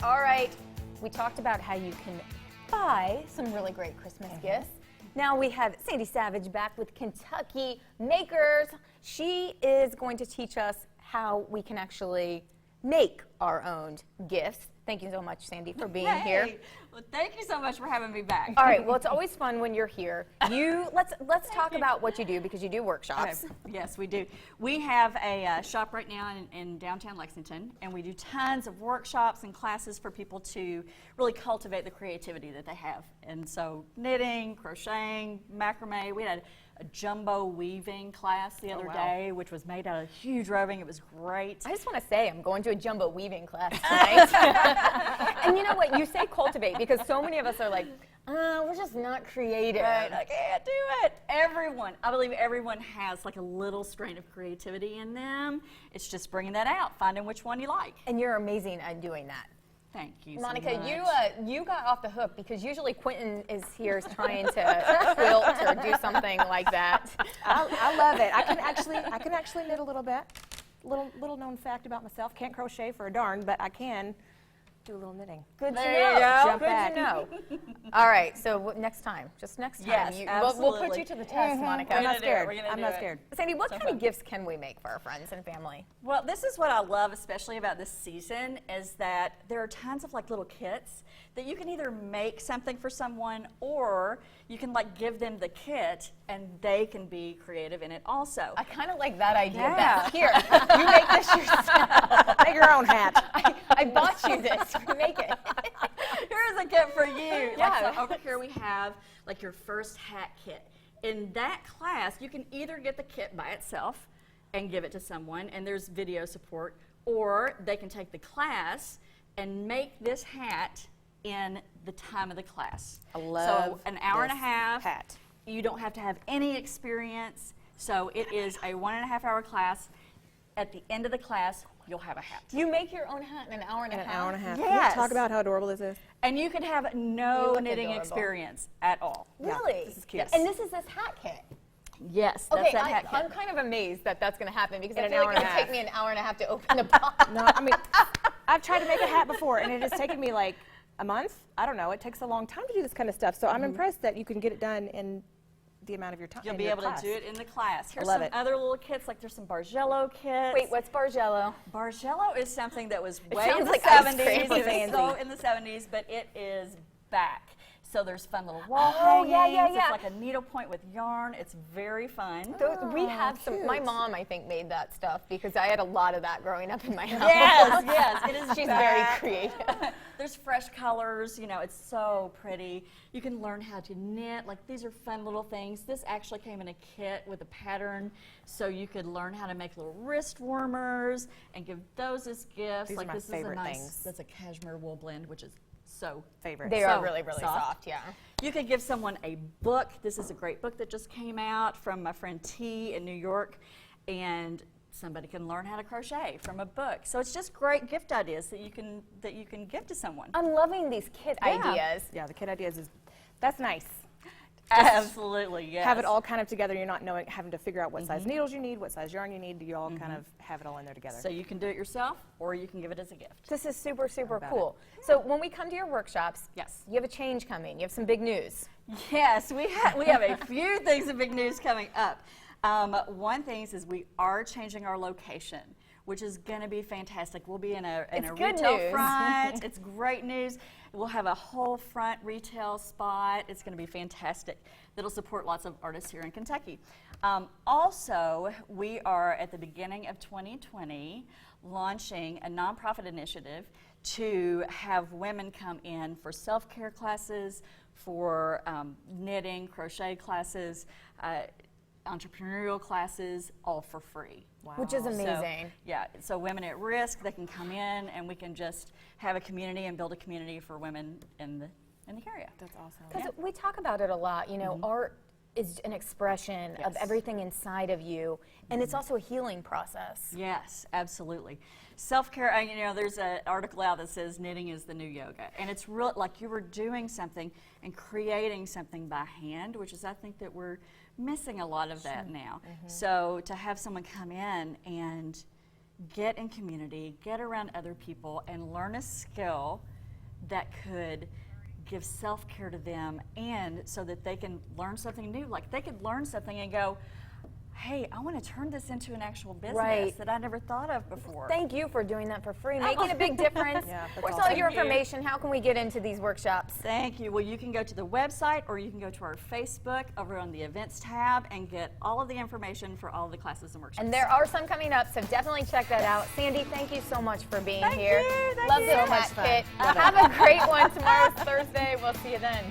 All right, we talked about how you can buy some really great Christmas gifts. Now we have Sandy Savage back with Kentucky Makers. She is going to teach us how we can actually make our own gifts. Thank you so much, Sandy, for being here. Well, thank you so much for having me back. All right, well, it's always fun when you're here. Let's talk about what you do, because you do workshops. Okay. Yes, we do. We have a shop right now in downtown Lexington, and we do tons of workshops and classes for people to really cultivate the creativity that they have. And so knitting, crocheting, macrame. We had a jumbo weaving class the other day, which was made out of huge roving. It was great. I just want to say I'm going to a jumbo weaving class tonight. And you know what? You say cultivate, because so many of us are like, we're just not creative. Right, I can't do it. Everyone, I believe everyone has like a little strain of creativity in them. It's just bringing that out, finding which one you like. And you're amazing at doing that. Thank you, Monica, so much. you got off the hook, because usually Quentin is here trying to quilt or do something like that. I love it. I can actually knit a little bit. Little known fact about myself: can't crochet for a darn, but I can do a little knitting. Good to There you know. go. Good to know. All right, so next time, just next time, Yes, we'll put absolutely. you to the test, Monica. I'm not do it. scared. We're gonna I'm do not it. scared. Sandy, what So kind of fun. gifts can we make for our friends and family? Well, this is what I love especially about this season, is that there are tons of like little kits that you can either make something for someone, or you can like give them the kit and they can be creative in it also. I kind of like that idea Yeah. best. Here, you make this yourself. Make your own hat. I bought you this. Make it. Here's a kit for you. Yeah. Like, so over here we have like your first hat kit. In that class, you can either get the kit by itself and give it to someone, and there's video support, or they can take the class and make this hat in the time of the class. I love so an hour and a this half. hat. You don't have to have any experience. So it is a 1.5 hour class. At the end of the class, you'll have a hat. You make your own hat in an hour and a half. An hour and a half. Yes. Can you talk about how adorable this is? And you can have You no look knitting adorable. experience at all. Really? This is cute. Yes. And this is this hat kit. Yes, that's Okay, that hat kit. I'm kind of amazed that that's going to happen, because In I an feel hour like and it a would take half. me an hour and a half to open the box. No, I mean, I've tried to make a hat before, and it has taken me like a month. I don't know. It takes a long time to do this kind of stuff. So I'm impressed that you can get it done in the amount of your time. You'll in be your able class. to do it in the class. Here's love some it. other little kits, like there's some Bargello kits. Wait, what's Bargello? Bargello is something that was way sounds in the like ice 70s. cream. It was Fancy. so in the 70s, but it is back. So there's fun little wall Oh, hangings. yeah. It's like a needlepoint with yarn. It's very fun. We have some. My mom, I think, made that stuff, because I had a lot of that growing up in my house. Yes, it is. She's back. very creative. There's fresh colors, you know, it's so pretty. You can learn how to knit, like these are fun little things. This actually came in a kit with a pattern, so you could learn how to make little wrist warmers and give those as gifts. These are like my this favorite is a nice, things. that's a cashmere wool blend, which is so Favorite. They So are really, really soft. soft, yeah. You could give someone a book. This is a great book that just came out from my friend T in New York, and somebody can learn how to crochet from a book. So it's just great gift ideas that you can give to someone. I'm loving these kit ideas. Yeah, the kit ideas that's nice. Absolutely, yes. Have it all kind of together. You're not having to figure out what size needles you need, what size yarn you need. You all kind of have it all in there together. So you can do it yourself, or you can give it as a gift. This is super, super about cool. So when we come to your workshops, Yes. you have a change coming. You have some big news. Yes, we have a few things of big news coming up. One thing is we are changing our location, which is going to be fantastic. We'll be in a It's good retail news. front. It's great news. We'll have a whole front retail spot. It's going to be fantastic. That'll support lots of artists here in Kentucky. Also, we are at the beginning of 2020 launching a nonprofit initiative to have women come in for self-care classes, for knitting, crochet classes, entrepreneurial classes, all for free. Wow. Which is So, amazing. yeah, so women at risk, they can come in and we can just have a community and build a community for women in the area. That's awesome. Because we talk about it a lot, you know, art is an expression of Yes. everything inside of you, and it's also a healing process. Yes, absolutely. Self-care, you know, there's an article out that says knitting is the new yoga. And it's real, like you were doing something and creating something by hand, which is, I think that we're missing a lot of that now. So to have someone come in and get in community, get around other people, and learn a skill that could give self-care to them, and so that they can learn something new. Like they could learn something and go, hey, I want to turn this into an actual business Right. that I never thought of before. Thank you for doing that for free, making a big difference. Yeah, that's Where's all awesome. your Thank you. information? How can we get into these workshops? Thank you. Well, you can go to the website, or you can go to our Facebook over on the events tab and get all of the information for all of the classes and workshops. And there are some coming up, so definitely check that out. Sandy, thank you so much for being Thank here. you, thank Love you. this So much hat fun. kit. Love it. Have a great one. Tomorrow's Thursday. We'll see you then.